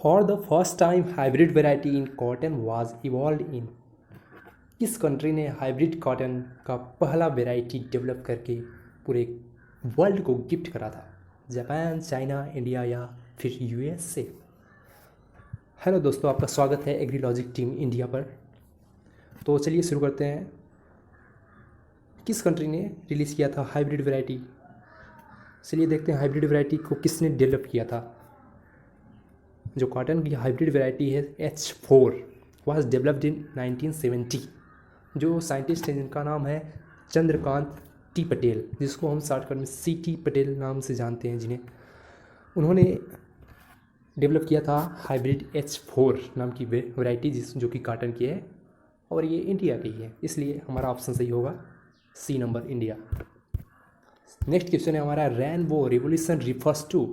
For the first time, hybrid variety in cotton was evolved in। किस country ने hybrid cotton का पहला variety develop करके पूरे वर्ल्ड को गिफ्ट करा था? जापान, चाइना, इंडिया या फिर यूएसए? हेलो दोस्तों, आपका स्वागत है एग्रीलॉजिक टीम इंडिया पर। तो चलिए शुरू करते हैं। किस कंट्री ने रिलीज़ किया था हाइब्रिड वैरायटी? चलिए देखते हैं हाइब्रिड वैरायटी को किसने डेवलप किया था। जो कॉटन की हाइब्रिड वैरायटी है H4 वाज डेवलप्ड इन 1970। जो साइंटिस्ट हैं जिनका नाम है चंद्रकांत टी पटेल, जिसको हम शॉर्टकट में CT पटेल नाम से जानते हैं, जिन्हें उन्होंने डेवलप किया था हाइब्रिड H4 नाम की वैरायटी, जो कि कॉटन की है और ये इंडिया की है, इसलिए हमारा ऑप्शन सही होगा C number, India. Next question है हमारा, रेनबो रिवोल्यूशन रिफर्स टू।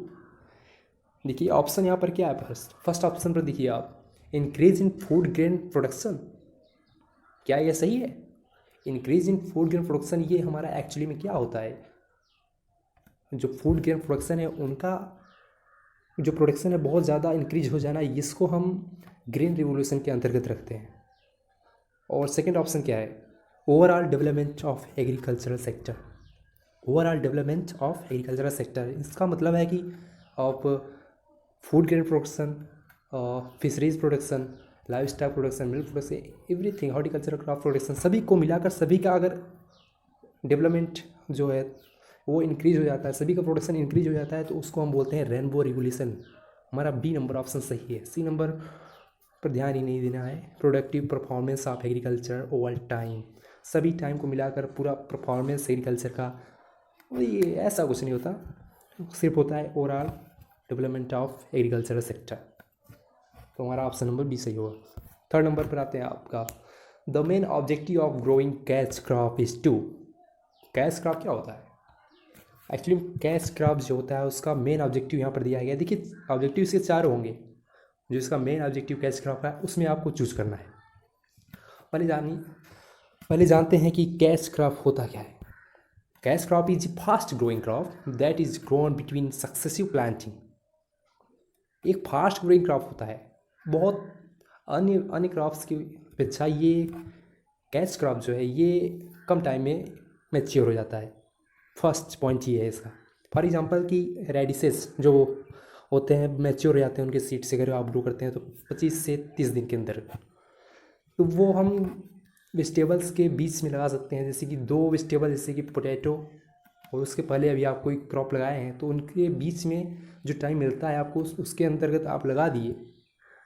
देखिए ऑप्शन यहाँ पर क्या है। फर्स्ट ऑप्शन पर देखिए आप, increase in food grain production. क्या ये सही है? Increase in food grain production ये हमारा एक्चुअली में क्या होता है? जो फूड ग्रेन प्रोडक्शन है उनका जो प्रोडक्शन है बहुत ज़्यादा इंक्रीज हो जाना, इसको हम ग्रीन रिवोल्यूशन के अंतर्गत रखते हैं। और सेकेंड ऑप्शन क्या है? Overall development of agricultural sector. Overall development of agricultural sector, इसका मतलब है कि आप food grain production, fisheries production, live stock production, milk production, everything, horticulture crop production, सभी को मिलाकर सभी का अगर डेवलपमेंट जो है वो इंक्रीज हो जाता है, सभी का प्रोडक्शन इंक्रीज हो जाता है, तो उसको हम बोलते हैं रेनबो रिवोल्यूशन। हमारा B नंबर ऑप्शन सही है। C नंबर पर ध्यान ही नहीं देना है। Productive performance of agriculture over time, सभी टाइम को मिलाकर पूरा परफॉर्मेंस एग्रीकल्चर का, ये ऐसा कुछ नहीं होता, सिर्फ होता है overall development of agricultural sector. तो हमारा ऑप्शन नंबर B सही होगा। थर्ड नंबर पर आते हैं आपका, the main objective of growing cash crop is to. Cash crop क्या होता है? एक्चुअली कैश क्रॉप जो होता है उसका मेन ऑब्जेक्टिव यहाँ पर दिया गया है। देखिए ऑब्जेक्टिव इसके 4 होंगे, जो इसका मेन ऑब्जेक्टिव कैश क्रॉप है उसमें आपको चूज करना है। पहले जानते हैं कि कैश क्रॉप होता क्या है। Cash crop is fast growing crop that is grown between successive planting. एक फास्ट ग्रोइंग क्रॉप होता है, बहुत अन्य क्रॉप्स की अपेक्षा ये कैश क्रॉप जो है ये कम टाइम में मैच्योर हो जाता है। फर्स्ट पॉइंट ये है इसका। फॉर एग्जांपल कि रेडिसेस जो होते हैं मैच्योर हो जाते हैं, उनके सीड से अगर आप ग्रो करते हैं तो 25 से 30 दिन के अंदर, तो वो हम वेजिटेबल्स के बीच में लगा सकते हैं। जैसे कि 2 वेजिटेबल, जैसे कि पोटैटो, और उसके पहले अभी आप कोई क्रॉप लगाए हैं तो उनके बीच में जो टाइम मिलता है आपको उसके अंतर्गत आप लगा दिए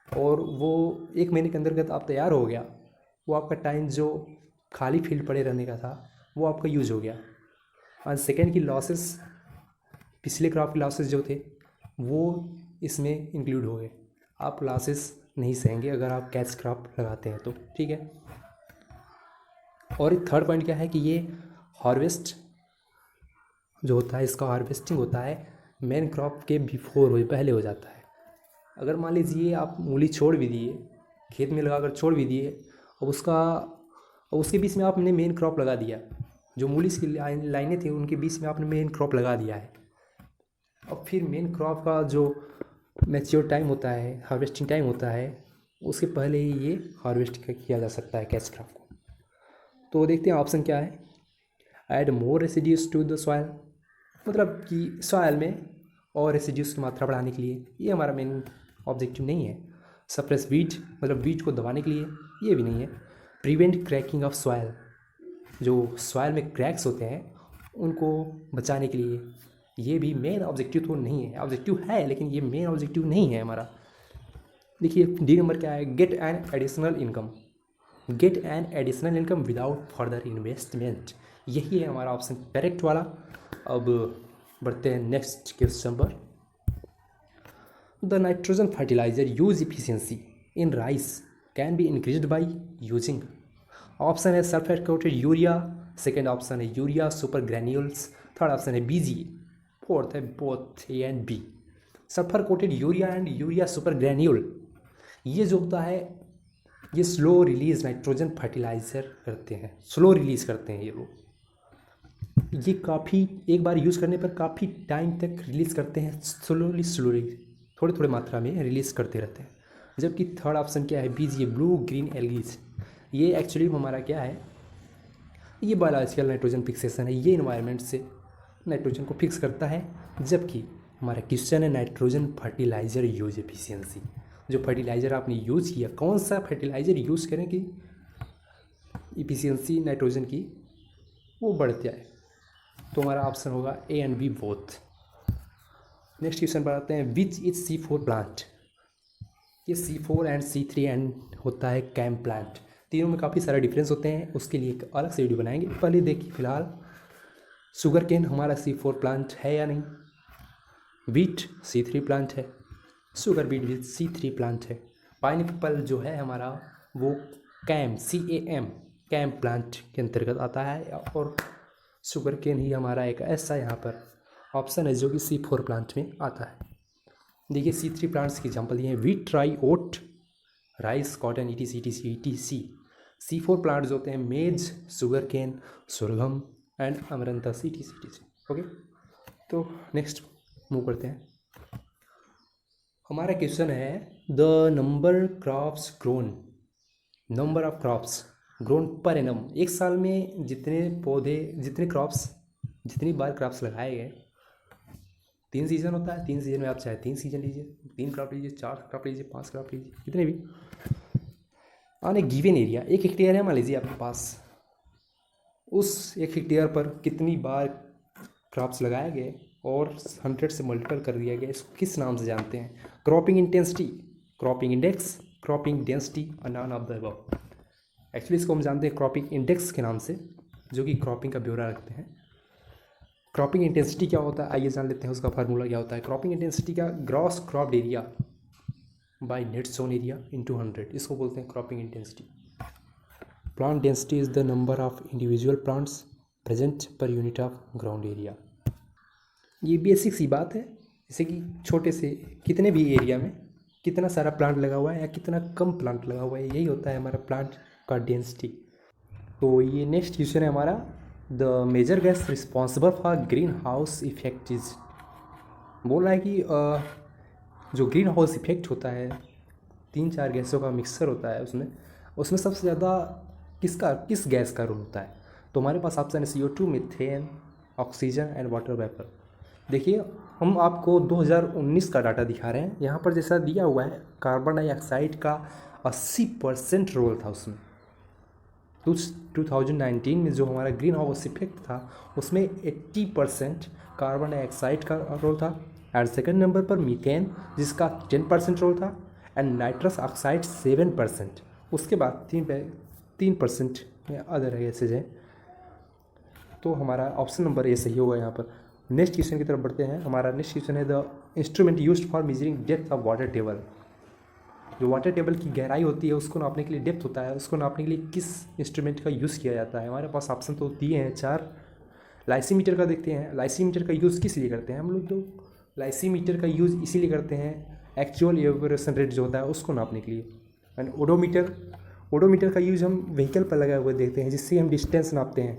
और वो 1 महीने के अंतर्गत आप तैयार हो गया। वो आपका टाइम जो खाली फील्ड पड़े रहने का था वो आपका यूज हो गया। और सेकेंड की लॉसेस, पिछले क्रॉप के लॉसेस जो थे वो इसमें इंक्लूड हो गए। आप लॉसेस नहीं सहेंगे अगर आप कैश क्रॉप लगाते हैं तो, ठीक है। और एक थर्ड पॉइंट क्या है कि ये हार्वेस्ट जो होता है, इसका हार्वेस्टिंग होता है मेन क्रॉप के बिफोर, पहले हो जाता है। अगर मान लीजिए आप मूली छोड़ भी दिए, खेत में लगाकर छोड़ भी दिए, और उसके बीच में आपने मेन क्रॉप लगा दिया, जो मूली की लाइनें थी उनके बीच में आपने मेन क्रॉप लगा दिया है, और फिर मेन क्रॉप का जो मैच्योर टाइम होता है, हार्वेस्टिंग टाइम होता है, उसके पहले ही ये हार्वेस्ट किया जा सकता है कैश क्रॉप को। तो देखते हैं ऑप्शन क्या है। Add more residues to the soil, मतलब कि सॉइल में और रेसिड्यूज की मात्रा बढ़ाने के लिए, ये हमारा मेन ऑब्जेक्टिव नहीं है। सप्रेस वीट, मतलब वीट को दबाने के लिए, ये भी नहीं है। प्रिवेंट क्रैकिंग ऑफ सॉइल, जो सॉइल में क्रैक्स होते हैं उनको बचाने के लिए, ये भी मेन ऑब्जेक्टिव तो नहीं है। ऑब्जेक्टिव है लेकिन ये मेन ऑब्जेक्टिव नहीं है हमारा। देखिए D नंबर क्या है, get an additional income. Get an additional income without further investment, यही है हमारा ऑप्शन करेक्ट वाला। अब बढ़ते हैं नेक्स्ट क्वेश्चन पर। The nitrogen fertiliser use efficiency in rice can be increased by using. Option है sulphate coated urea, second option है urea super granules, third option है BG, फोर्थ है both A and B। Sulphur coated urea and urea super granule, ये जो होता है ये slow release nitrogen fertiliser करते हैं, स्लो रिलीज करते हैं ये लोग। ये काफ़ी एक बार यूज़ करने पर काफ़ी टाइम तक रिलीज़ करते हैं, स्लोली। थोड़े थोड़े मात्रा में रिलीज़ करते रहते हैं। जबकि थर्ड ऑप्शन क्या है, बीज, ये ब्लू ग्रीन एल्गीज, ये एक्चुअली हमारा क्या है, ये बायोलॉजिकल नाइट्रोजन फिक्सेशन है, ये इन्वायरमेंट से नाइट्रोजन को फिक्स करता है। जबकि हमारा क्वेश्चन है नाइट्रोजन फर्टिलाइज़र यूज एफिशिएंसी, जो फर्टिलाइज़र आपने यूज़ किया, कौन सा फर्टिलाइज़र यूज़ करें कि इफिशियंसी नाइट्रोजन की वो बढ़ जाए। तो हमारा ऑप्शन होगा A and B both. Next question पर आते हैं, विच इज C4 प्लांट। ये C4 एंड C3 एंड होता है कैम प्लांट, तीनों में काफ़ी सारे डिफरेंस होते हैं, उसके लिए एक अलग से वीडियो बनाएंगे। पहले देखिए फिलहाल शुगर केन हमारा C4 प्लांट है या नहीं, वीट C3 प्लांट है, शुगर बीट भी C3 प्लांट है, पाइनएप्पल जो है हमारा वो कैम कैम प्लांट के अंतर्गत आता है, और शुगर केन ही हमारा एक ऐसा यहाँ पर ऑप्शन है जो कि C4 प्लांट में आता है। देखिए C3 प्लांट्स की एग्जांपल दिए हैं, wheat, rye, oat, rice, cotton, ETC। C4 plants होते हैं maize, sugar cane, sorghum and amaranthus, ETC। Okay, तो नेक्स्ट मूव करते हैं। हमारा क्वेश्चन है the number of crops grown per annum, एक साल में जितने पौधे, जितनी बार क्रॉप्स लगाए गए। 3 सीज़न होता है, 3 सीज़न में आप चाहे 3 सीज़न लीजिए, 3 क्रॉप लीजिए, 4 क्रॉप लीजिए, 5 क्रॉप लीजिए, कितने भी on A given area. 1 hectare है मान लीजिए आपके पास, उस 1 हेक्टेयर पर कितनी बार क्रॉप्स लगाए गए और 100 से मल्टीपल कर दिया गया, इसको किस नाम से जानते हैं? Cropping intensity, cropping index, cropping density और none of the above. Actually इसको हम जानते हैं क्रॉपिंग इंडेक्स के नाम से, जो कि क्रॉपिंग का ब्यौरा रखते हैं। क्रॉपिंग इंटेंसिटी क्या होता है आइए जान लेते हैं, उसका फार्मूला क्या होता है। क्रॉपिंग इंटेंसिटी का gross cropped area by net sown area into 100, इसको बोलते हैं cropping intensity. Plant density is the number of individual plants present per unit of ground area. ये बेसिक सी बात है, जैसे कि छोटे से कितने भी एरिया में कितना सारा प्लांट लगा हुआ है या कितना कम प्लांट लगा हुआ है, यही होता है हमारा प्लांट का डेंसिटी। तो ये नेक्स्ट क्वेश्चन है हमारा, the major gas responsible for greenhouse effect is. बोल रहा है कि जो ग्रीन हाउस इफेक्ट होता है, 3-4 गैसों का मिक्सचर होता है, उसमें सबसे ज़्यादा किस गैस का रोल होता है? तो हमारे पास ऑप्शन है CO2, methane, oxygen and water vapour. देखिए हम आपको 2019 का डाटा दिखा रहे हैं, यहाँ पर जैसा दिया हुआ है कार्बन डाइऑक्साइड का 80% रोल था उसमें। 2019 में जो हमारा ग्रीन हाउस इफेक्ट था उसमें 80% कार्बन डाइऑक्साइड का रोल था, एंड सेकंड नंबर पर मीथेन जिसका 10% रोल था, एंड नाइट्रस ऑक्साइड 7%। उसके बाद 3% में अदर गैसेज हैं। तो हमारा ऑप्शन नंबर ए सही होगा यहाँ पर। नेक्स्ट क्वेश्चन की तरफ बढ़ते हैं। हमारा नेक्स्ट क्वेश्चन है the instrument used for measuring depth of water table. जो वाटर टेबल की गहराई होती है उसको नापने के लिए, डेप्थ होता है उसको नापने के लिए किस इंस्ट्रूमेंट का यूज़ किया जाता है? हमारे पास ऑप्शन तो दिए हैं 4। लाइसीमीटर का देखते हैं, लाइसीमीटर का यूज़ किस लिए करते हैं हम लोग? तो लाइसीमीटर का यूज़ इसीलिए करते हैं एक्चुअल एवेपोरेशन रेट जो होता है उसको नापने के लिए। एंड ओडोमीटर का यूज़ हम व्हीकल पर लगाए हुए देखते हैं, जिससे हम डिस्टेंस नापते हैं,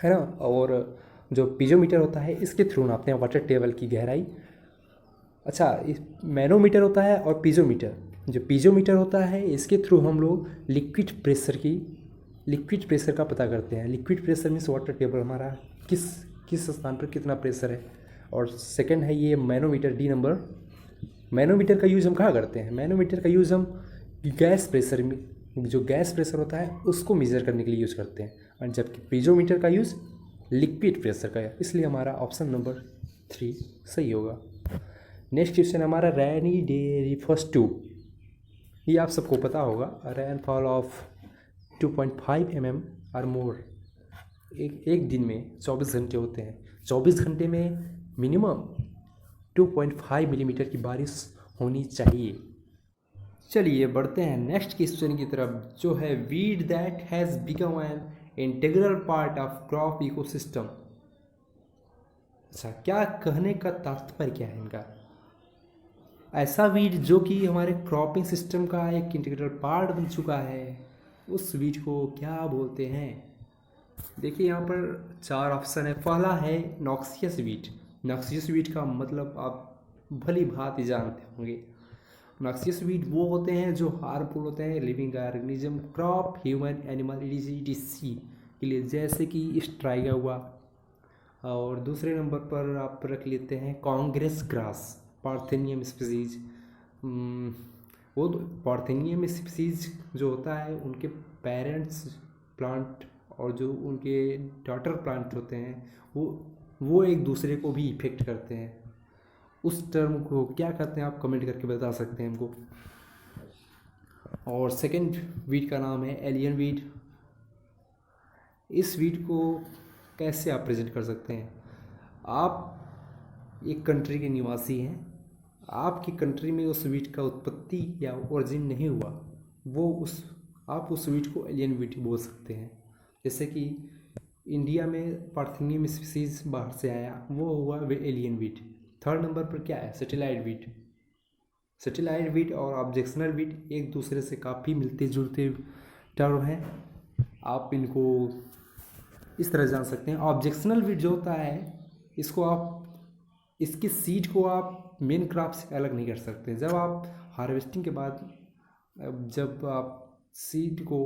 है ना। और जो पीजोमीटर होता है इसके थ्रू नापते हैं वाटर टेबल की गहराई। अच्छा, मैनोमीटर होता है और पीजोमीटर। जो पीजोमीटर होता है इसके थ्रू हम लोग लिक्विड प्रेशर का पता करते हैं। Liquid pressure means water table हमारा किस स्थान पर कितना प्रेशर है। और सेकंड है ये मैनोमीटर, डी नंबर। मैनोमीटर का यूज़ हम कहाँ करते हैं? मैनोमीटर का यूज़ हम गैस प्रेशर में, जो गैस प्रेशर होता है उसको मेज़र करने के लिए यूज़ करते हैं, और जबकि पीजोमीटर का यूज़ लिक्विड प्रेशर का है। इसलिए हमारा ऑप्शन नंबर 3 सही होगा। नेक्स्ट क्वेश्चन हमारा, रेनी डे रिफर्स टू, ये आप सबको पता होगा, रेनफॉल ऑफ 2.5 mm और मोर। एक दिन में 24 घंटे होते हैं, 24 घंटे में मिनिमम 2.5 मिलीमीटर की बारिश होनी चाहिए। चलिए बढ़ते हैं नेक्स्ट क्वेश्चन की तरफ, जो है weed that has become an integral part of crop ecosystem. अच्छा, क्या कहने का तात्पर्य क्या है इनका? ऐसा वीड जो कि हमारे क्रॉपिंग सिस्टम का एक इंटीग्रल पार्ट बन चुका है, उस वीड को क्या बोलते हैं? देखिए यहाँ पर 4 ऑप्शन है। पहला है नॉक्सियस वीड। नॉक्सियस वीड का मतलब आप भली भांति जानते होंगे। नॉक्सियस वीड वो होते हैं जो हार्मफुल होते हैं living organism, crop, human, animal, etc के लिए, जैसे कि स्ट्राइगा हुआ। और दूसरे नंबर पर आप रख लेते हैं कांग्रेस ग्रास, पार्थेनियम स्पीसीज। वो पार्थेनियम स्पीसीज जो होता है उनके पेरेंट्स प्लांट और जो उनके डॉटर प्लांट होते हैं वो एक दूसरे को भी इफेक्ट करते हैं। उस टर्म को क्या कहते हैं आप कमेंट करके बता सकते हैं हमको। और सेकंड वीड का नाम है एलियन वीड। इस वीड को कैसे आप प्रेजेंट कर सकते हैं? आप एक कंट्री के निवासी हैं, आपकी कंट्री में उस वीड का उत्पत्ति या ओरिजिन नहीं हुआ, आप उस वीड को एलियन वीड बोल सकते हैं। जैसे कि इंडिया में पार्थेनियम स्पीसीज बाहर से आया, वो हुआ एलियन वीड। थर्ड नंबर पर क्या है? Satellite weed. सैटेलाइट वीड और ऑब्जेक्शनल वीड एक दूसरे से काफ़ी मिलते जुलते टर्म हैं। आप इनको इस तरह जान सकते हैं। ऑब्जेक्शनल वीड जो होता है इसकी सीड को आप मेन क्रॉप से अलग नहीं कर सकते। जब आप हार्वेस्टिंग के बाद जब आप सीड को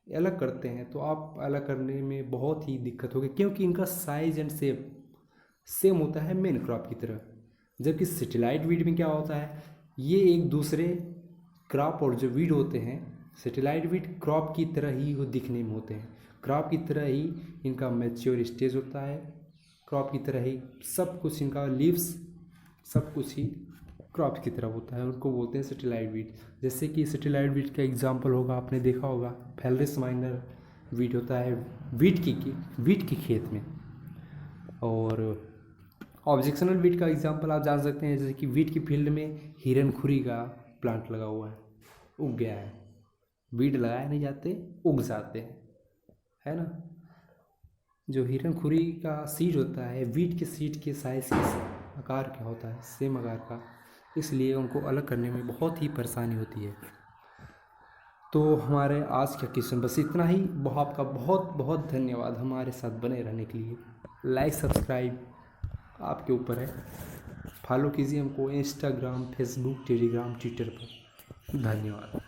अलग करते हैं तो आप अलग करने में बहुत ही दिक्कत होगी, क्योंकि इनका साइज एंड शेप सेम होता है मेन क्रॉप की तरह। जबकि सैटेलाइट वीड में क्या होता है, ये एक दूसरे क्रॉप और जो वीड होते हैं, सैटेलाइट वीड क्रॉप की तरह ही वो दिखने में होते हैं, क्रॉप की तरह ही इनका मैच्योर स्टेज होता है, क्रॉप की तरह ही सब कुछ, इनका लीव्स सब कुछ ही क्रॉप की तरह होता है, उनको बोलते हैं सैटेलाइट वीड। जैसे कि सैटेलाइट वीड का एग्जांपल होगा, आपने देखा होगा फैलरिस माइनर वीड होता है वीट की खेत में। और ऑब्जेक्शनल वीट का एग्जांपल आप जान सकते हैं, जैसे कि वीट की फील्ड में हिरनखुरी का प्लांट लगा हुआ है, उग गया है, वीट लगाए नहीं जाते, उग जाते हैं, है ना। जो हिरनखुरी का सीड होता है वीट के सीड के साइज आकार क्या होता है, सेम आकार का, इसलिए उनको अलग करने में बहुत ही परेशानी होती है। तो हमारे आज का क्वेश्चन बस इतना ही। आपका बहुत बहुत धन्यवाद हमारे साथ बने रहने के लिए। लाइक सब्सक्राइब आपके ऊपर है, फॉलो कीजिए हमको इंस्टाग्राम, फेसबुक, टेलीग्राम, ट्विटर पर। धन्यवाद।